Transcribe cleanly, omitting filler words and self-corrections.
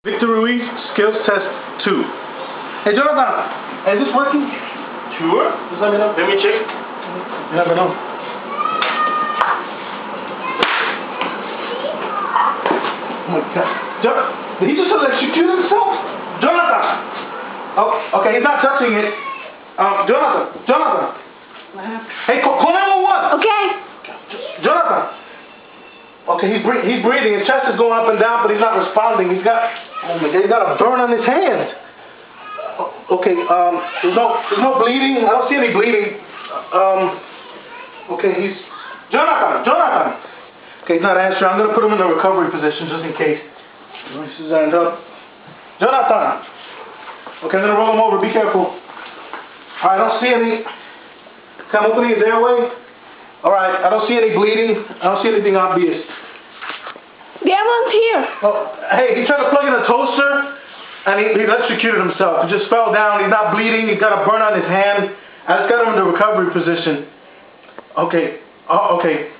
Victor Ruiz, skills test 2. Hey Jonathan, is this working? Sure. Just let me know. Let me check. You never know. Oh my God. Did he just electrocute himself? Jonathan! Oh, okay, he's not touching it. Jonathan! Hey, call 911! Okay. Jonathan! Okay, he's breathing. His chest is going up and down, but he's not responding. He's got a burn on his hand. Okay, there's no bleeding. I don't see any bleeding. Okay, Jonathan. Okay, he's not answering. I'm gonna put him in the recovery position just in case. He stands up. Jonathan. Okay, I'm gonna roll him over. Be careful. All right, I don't see any. Okay, I'm opening his airway. All right, I don't see any bleeding. I don't see anything obvious. The ambulance here. Oh, hey, he tried to plug in a toaster, and he electrocuted himself. He just fell down. He's not bleeding. He's got a burn on his hand. I just got him in the recovery position. Okay. Okay.